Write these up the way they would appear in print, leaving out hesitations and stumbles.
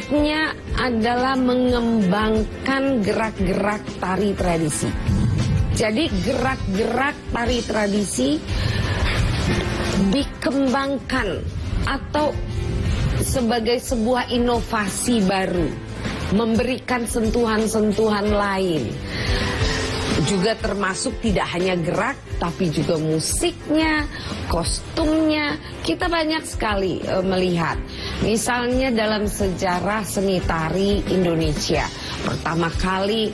musiknya adalah mengembangkan gerak-gerak tari tradisi. Jadi gerak-gerak tari tradisi dikembangkan atau sebagai sebuah inovasi baru, memberikan sentuhan-sentuhan lain. Juga termasuk tidak hanya gerak, tapi juga musiknya, kostumnya. Kita banyak sekali melihat. Misalnya dalam sejarah seni tari Indonesia, pertama kali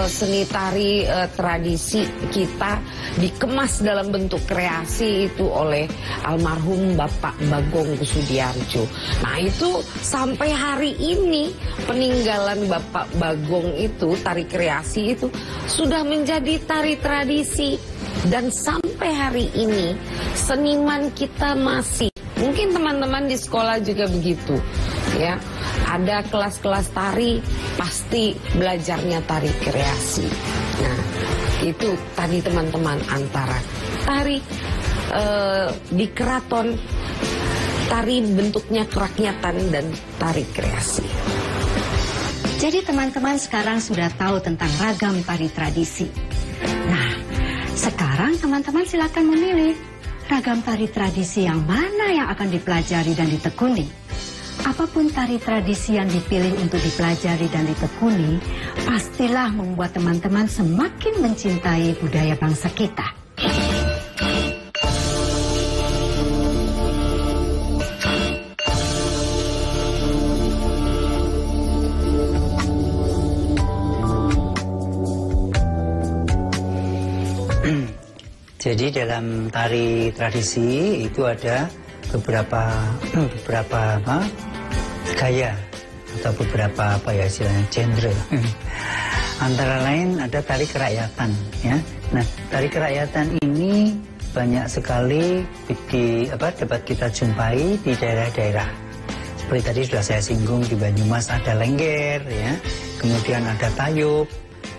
seni tari tradisi kita dikemas dalam bentuk kreasi itu oleh almarhum Bapak Bagong Kussudiardjo. Nah itu sampai hari ini peninggalan Bapak Bagong itu, tari kreasi itu sudah menjadi tari tradisi. Dan sampai hari ini seniman kita masih, mungkin teman-teman di sekolah juga begitu ya, ada kelas-kelas tari pasti belajarnya tari kreasi. Nah itu tadi teman-teman, antara tari di keraton, tari bentuknya kerakyatan, dan tari kreasi. Jadi teman-teman sekarang sudah tahu tentang ragam tari tradisi. Nah, sekarang teman-teman silakan memilih ragam tari tradisi yang mana yang akan dipelajari dan ditekuni. Apapun tari tradisi yang dipilih untuk dipelajari dan ditekuni, pastilah membuat teman-teman semakin mencintai budaya bangsa kita. Jadi dalam tari tradisi itu ada beberapa gaya atau beberapa istilahnya genre. Antara lain ada tari kerakyatan ya. Nah, tari kerakyatan ini banyak sekali dapat kita jumpai di daerah-daerah. Seperti tadi sudah saya singgung, di Banyumas ada lengger ya. Kemudian ada tayub.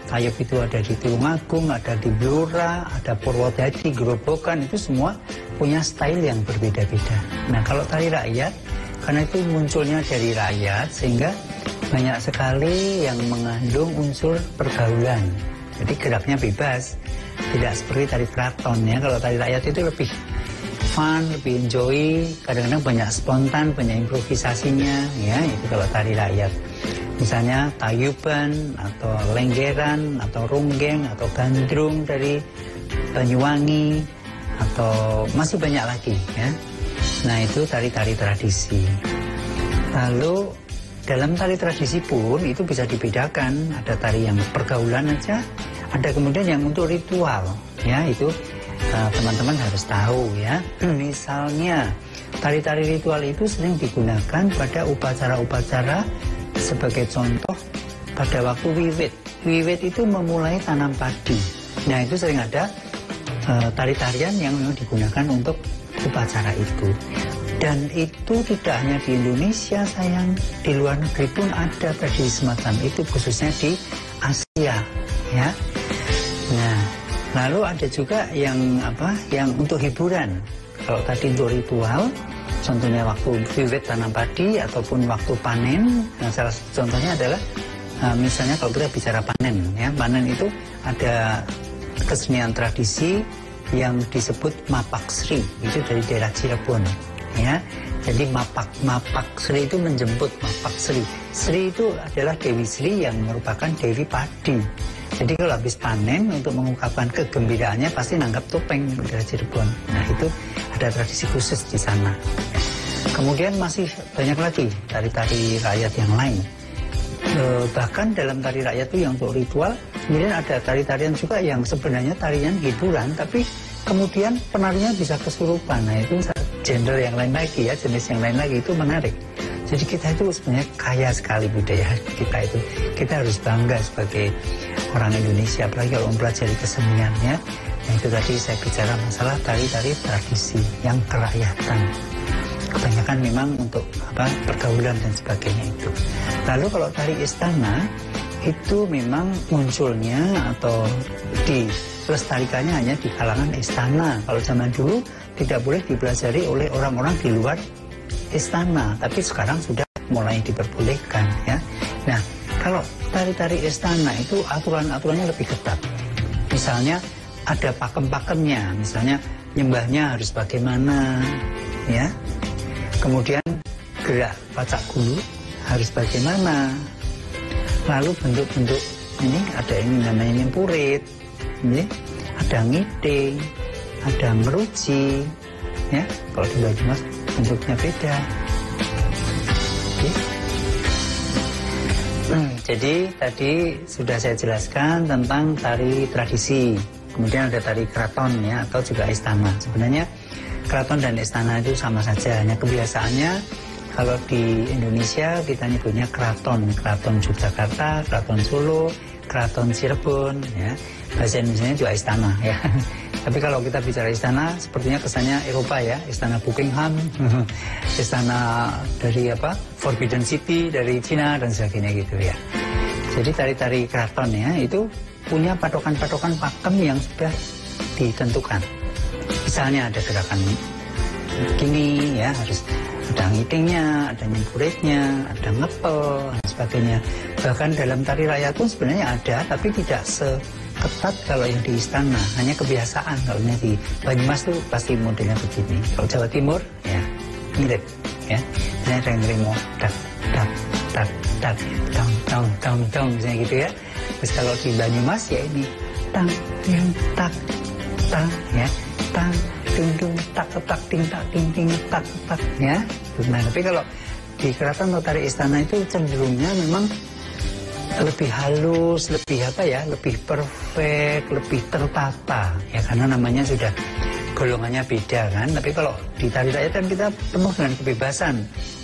Tayub itu ada di Tulungagung, ada di Blora, ada Purwodadi, Grobogan, itu semua punya style yang berbeda-beda. Nah kalau tari rakyat, karena itu munculnya dari rakyat, sehingga banyak sekali yang mengandung unsur pergaulan. Jadi geraknya bebas, tidak seperti tari keraton ya. Kalau tari rakyat itu lebih fun, lebih enjoy, kadang-kadang banyak spontan, banyak improvisasinya ya, itu kalau tari rakyat. Misalnya tayuban, atau lenggeran, atau ronggeng, atau gandrung dari Banyuwangi, atau masih banyak lagi ya. Nah itu tari-tari tradisi. Lalu dalam tari tradisi pun itu bisa dibedakan. Ada tari yang pergaulan aja, ada kemudian yang untuk ritual ya. Itu teman-teman harus tahu ya. Misalnya tari-tari ritual itu sering digunakan pada upacara-upacara. Sebagai contoh, pada waktu wiwit. Wiwit itu memulai tanam padi. Nah itu sering ada tari-tarian yang memang digunakan untuk upacara itu. Dan itu tidak hanya di Indonesia sayang, di luar negeri pun ada tradisi semacam itu, khususnya di Asia ya. Nah lalu ada juga yang untuk hiburan. Kalau tadi untuk ritual, contohnya waktu wiwit tanam padi ataupun waktu panen. Nah, salah satu contohnya adalah misalnya kalau kita bicara panen ya, panen itu ada kesenian tradisi yang disebut Mapak Sri, itu dari daerah Cirebon ya. Jadi Mapak Sri itu menjemput Mapak Sri. Sri itu adalah Dewi Sri yang merupakan Dewi Padi. Jadi kalau habis panen, untuk mengungkapkan kegembiraannya pasti nanggap topeng dari Cirebon. Nah itu ada tradisi khusus di sana. Kemudian masih banyak lagi tari-tari rakyat yang lain. Bahkan dalam tari rakyat itu yang untuk ritual, kemudian ada tari-tarian juga yang sebenarnya tarian hiburan, tapi kemudian penarinya bisa kesurupan. Nah itu genre yang lain lagi ya, jenis yang lain lagi, itu menarik. Jadi kita itu sebenarnya kaya sekali budaya kita itu. Kita harus bangga sebagai orang Indonesia, apalagi kalau mempelajari keseniannya. Nah itu tadi saya bicara masalah tari-tari tradisi yang kerakyatan. Kebanyakan memang untuk pergaulan dan sebagainya itu. Lalu kalau tari istana itu memang munculnya atau dilestarikannya hanya di kalangan istana. Kalau zaman dulu tidak boleh dipelajari oleh orang-orang di luar istana, tapi sekarang sudah mulai diperbolehkan ya. Nah, kalau tari-tari istana itu aturan-aturannya lebih ketat. Misalnya ada pakem-pakemnya, misalnya nyembahnya harus bagaimana ya. Kemudian gerak pacak gulu harus bagaimana. Lalu bentuk-bentuk ini ada ini namanya nyempurit, ya. Ada ngiting, ada meruji, ya. Kalau di Banyumas bentuknya beda. Jadi tadi sudah saya jelaskan tentang tari tradisi. Kemudian ada tari keraton ya, atau juga istana. Sebenarnya keraton dan istana itu sama saja, hanya kebiasaannya kalau di Indonesia kita nyebutnya keraton, keraton Yogyakarta, keraton Solo, keraton Cirebon, ya. Bahasa Indonesianya juga istana, ya. Tapi kalau kita bicara istana, sepertinya kesannya Eropa ya, istana Buckingham, istana dari apa, Forbidden City dari Cina dan sebagainya gitu ya. Jadi tari-tari keraton ya itu punya patokan-patokan pakem yang sudah ditentukan. Misalnya ada gerakan gini ya, harus ada ngitingnya, ada nyempuritnya, ada ngepel dan sebagainya. Bahkan dalam tari rakyat pun sebenarnya ada, tapi tidak seketat kalau yang di istana, hanya kebiasaan. Kalau di Banyumas tuh pasti modelnya begini. Kalau Jawa Timur ya mirip ya, misalnya ada yang ngerimo tak tak tak tak tong tong tong tong misalnya gitu ya. Terus kalau di Banyumas ya ini tang ting tak tang ya, tang ting ting tak tak ting tak ting ting tak tak ya. Nah, tapi kalau di keraton atau tari istana itu cenderungnya memang lebih halus, lebih apa ya, lebih perfect, lebih tertata ya, karena namanya sudah golongannya beda kan. Tapi kalau di tari rakyat kan kita penuh dengan kebebasan,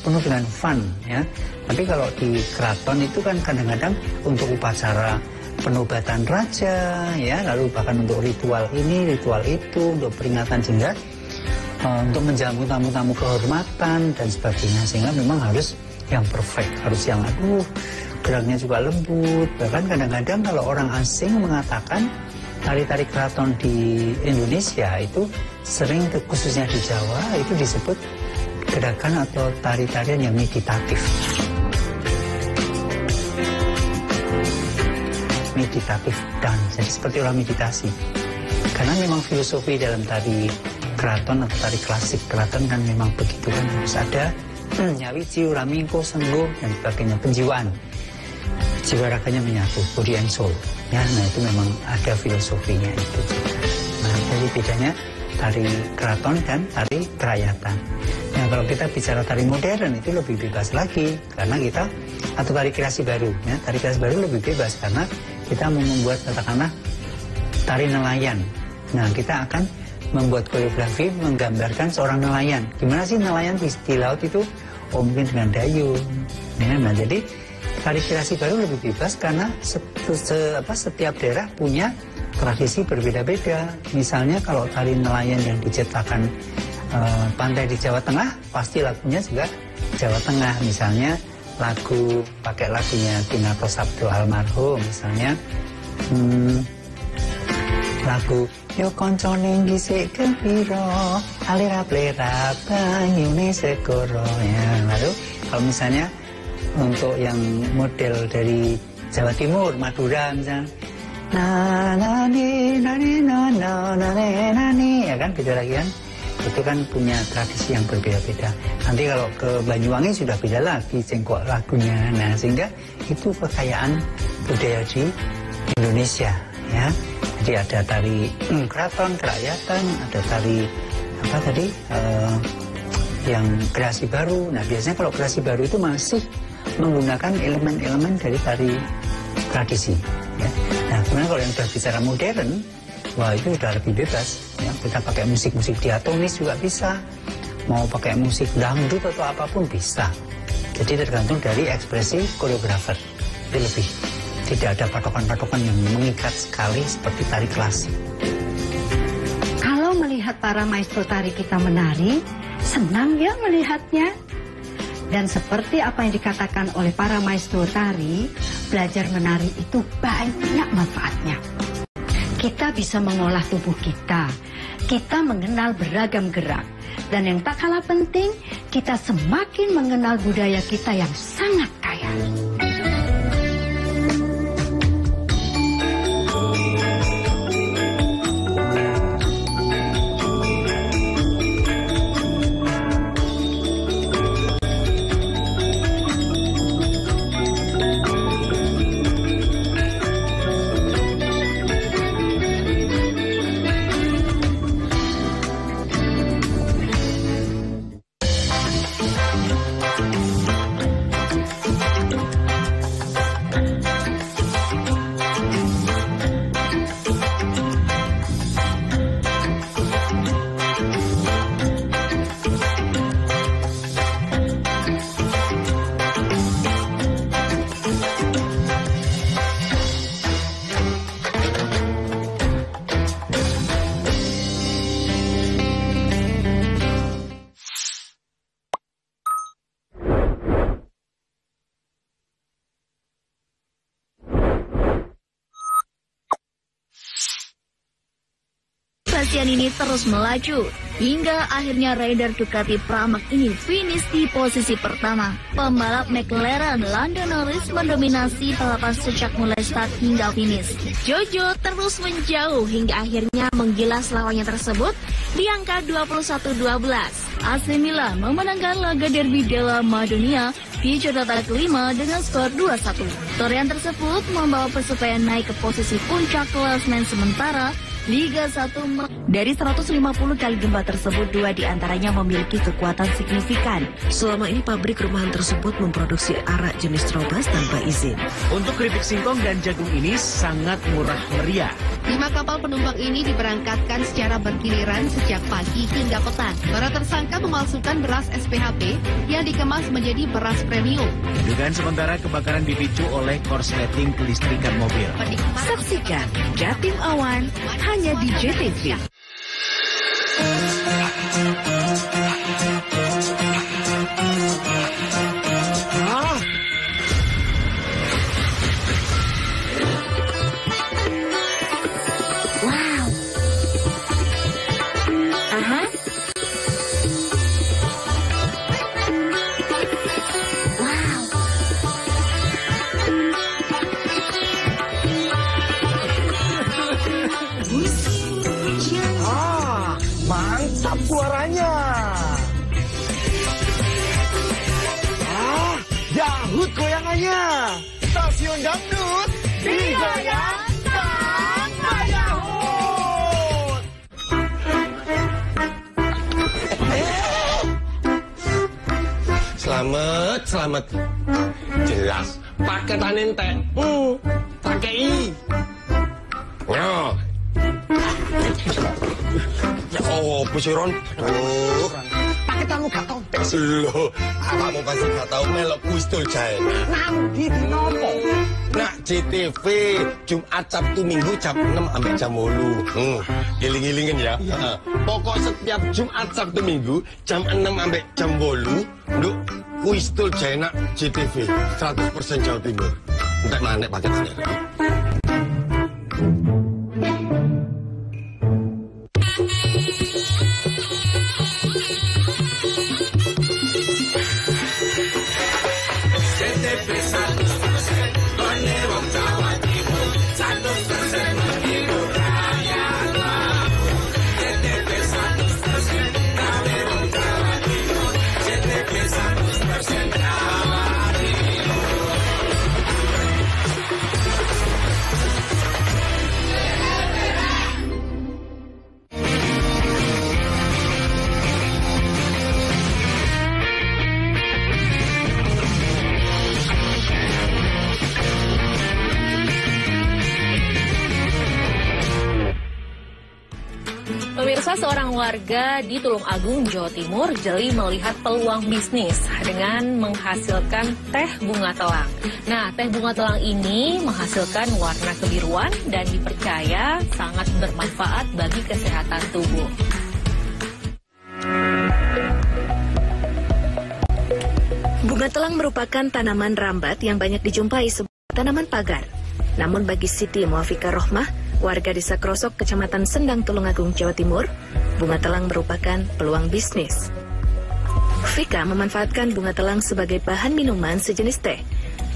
penuh dengan fun ya. Tapi kalau di keraton itu kan kadang-kadang untuk upacara penobatan raja ya, lalu bahkan untuk ritual ini, ritual itu, untuk peringatan jenggot, untuk menjamu tamu-tamu kehormatan dan sebagainya, sehingga memang harus yang perfect, harus yang geraknya juga lembut. Bahkan kadang-kadang kalau orang asing mengatakan tari-tari keraton di Indonesia itu sering, khususnya di Jawa, itu disebut gerakan atau tari-tarian yang meditatif. Meditatif dance, jadi seperti orang meditasi. Karena memang filosofi dalam tari keraton atau tari klasik keraton kan memang begitu kan, harus ada nyawi, jiwa, ramingko, sengguh dan sebagainya, penjiwaan. Jiwa raganya menyatu, body and soul. Ya, nah itu memang ada filosofinya itu. Nah, jadi bedanya tari keraton dan tari kerakyatan. Nah, kalau kita bicara tari modern itu lebih bebas lagi, karena kita, atau tari kreasi baru, ya, tari kreasi baru lebih bebas karena kita mau membuat katakanlah tari nelayan. Nah, kita akan membuat koreografi menggambarkan seorang nelayan. Gimana sih nelayan di laut itu? Oh, mungkin dengan dayung. Ya, nah, jadi tari kreasi baru lebih bebas karena setiap daerah punya tradisi berbeda-beda. Misalnya kalau tari nelayan yang diciptakan pantai di Jawa Tengah, pasti lagunya juga Jawa Tengah. Misalnya lagu, pakai lagunya Kinato Sabdo almarhum, misalnya lagu Yo koncone gisik kepiro alira-plera banyune segoro ya. Lalu kalau misalnya untuk yang model dari Jawa Timur, Madura misalnya ya kan, beda lagi kan. Itu kan punya tradisi yang berbeda-beda. Nanti kalau ke Banyuwangi sudah beda lagi cengkok lagunya. Nah, sehingga itu kekayaan budaya di Indonesia ya. Jadi ada tari keraton, kerakyatan, ada tari apa tadi yang kreasi baru. Nah, biasanya kalau kreasi baru itu masih menggunakan elemen-elemen dari tari tradisi ya. Nah, kemudian kalau yang sudah bicara modern, wah itu sudah lebih bebas ya. Kita pakai musik-musik diatonis juga bisa, mau pakai musik dangdut atau apapun bisa. Jadi tergantung dari ekspresi koreografer. Itu lebih, tidak ada patokan-patokan yang mengikat sekali seperti tari klasik. Kalau melihat para maestro tari kita menari, senang ya melihatnya. Dan seperti apa yang dikatakan oleh para maestro tari, belajar menari itu banyak manfaatnya. Kita bisa mengolah tubuh kita kita mengenal beragam gerak. Dan yang tak kalah penting, kita semakin mengenal budaya kita yang sangat kaya. Kasihan ini terus melaju, hingga akhirnya rider Ducati Pramac ini finish di posisi pertama. Pembalap McLaren Lando Norris mendominasi balapan sejak mulai start hingga finish. Jojo terus menjauh hingga akhirnya menggilas lawannya tersebut di angka 21-12. AC Milan memenangkan laga Derby della Madonnina di catatan kelima dengan skor 2-1. Torehan tersebut membawa Persebaya naik ke posisi puncak klasemen sementara Liga 1. Dari 150 kali gempa tersebut, 2 diantaranya memiliki kekuatan signifikan. Selama ini pabrik rumahan tersebut memproduksi arak jenis Trobas tanpa izin. Untuk keripik singkong dan jagung ini sangat murah meriah. 5 kapal penumpang ini diberangkatkan secara bergiliran sejak pagi hingga petang. Para tersangka memalsukan beras SPHP yang dikemas menjadi beras premium. Dugaan sementara kebakaran dipicu oleh korsleting kelistrikan mobil. Saksikan Jatim Awan hanya di JTV. Mantap suaranya. Dahut goyangannya. Stasiun dangdut digoyang tanpa dahut. Selamat. Jelas paketan entek. Pakei. Wow. Ya Busiron. Paketanmu gak kontes. Loh, awakmu pasti gak tau melok kuistul jae. Nanti di nopo. Nak JTV Jumat Sabtu Minggu jam 6 sampai jam 8. Giling-gilingin ya. Pokok setiap Jumat Sabtu Minggu jam 6 sampai jam 8 nduk kuistul jae nak JTV 100% Jawa Timur. Entek manek paketnya. Pemirsa, seorang warga di Tulung Agung, Jawa Timur jeli melihat peluang bisnis dengan menghasilkan teh bunga telang. Nah, teh bunga telang ini menghasilkan warna kebiruan dan dipercaya sangat bermanfaat bagi kesehatan tubuh. Bunga telang merupakan tanaman rambat yang banyak dijumpai sebagai tanaman pagar. Namun bagi Siti Muafiqah Rohmah, warga Desa Krosok, Kecamatan Sendang, Tulungagung, Jawa Timur, bunga telang merupakan peluang bisnis. Vika memanfaatkan bunga telang sebagai bahan minuman sejenis teh,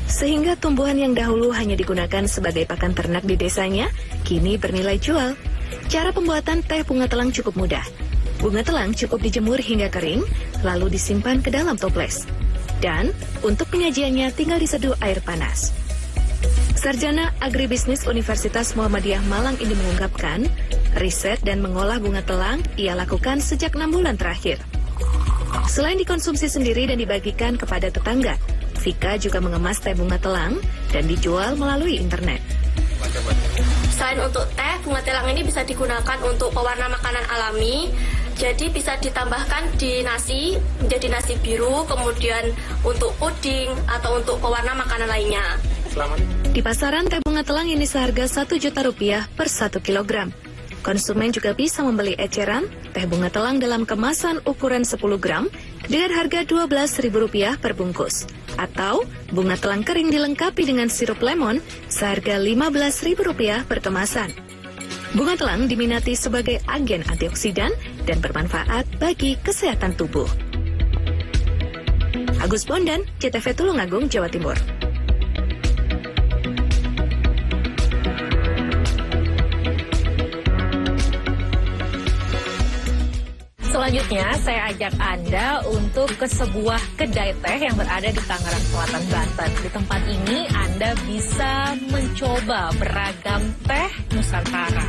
sehingga tumbuhan yang dahulu hanya digunakan sebagai pakan ternak di desanya, kini bernilai jual. Cara pembuatan teh bunga telang cukup mudah. Bunga telang cukup dijemur hingga kering, lalu disimpan ke dalam toples. Dan untuk penyajiannya tinggal diseduh air panas. Sarjana Agribisnis Universitas Muhammadiyah Malang ini mengungkapkan, riset dan mengolah bunga telang ia lakukan sejak 6 bulan terakhir. Selain dikonsumsi sendiri dan dibagikan kepada tetangga, Vika juga mengemas teh bunga telang dan dijual melalui internet. Selain untuk teh, bunga telang ini bisa digunakan untuk pewarna makanan alami. Jadi bisa ditambahkan di nasi, menjadi nasi biru, kemudian untuk puding atau untuk pewarna makanan lainnya. Di pasaran, teh bunga telang ini seharga Rp1 juta per 1 kilogram. Konsumen juga bisa membeli eceran teh bunga telang dalam kemasan ukuran 10 gram dengan harga Rp12.000 per bungkus. Atau bunga telang kering dilengkapi dengan sirup lemon seharga Rp15.000 per kemasan. Bunga telang diminati sebagai agen antioksidan dan bermanfaat bagi kesehatan tubuh. Agus Bondan, CTV Tulungagung, Jawa Timur. Selanjutnya, saya ajak Anda untuk ke sebuah kedai teh yang berada di Tangerang Selatan, Banten. Di tempat ini, Anda bisa mencoba beragam teh Nusantara.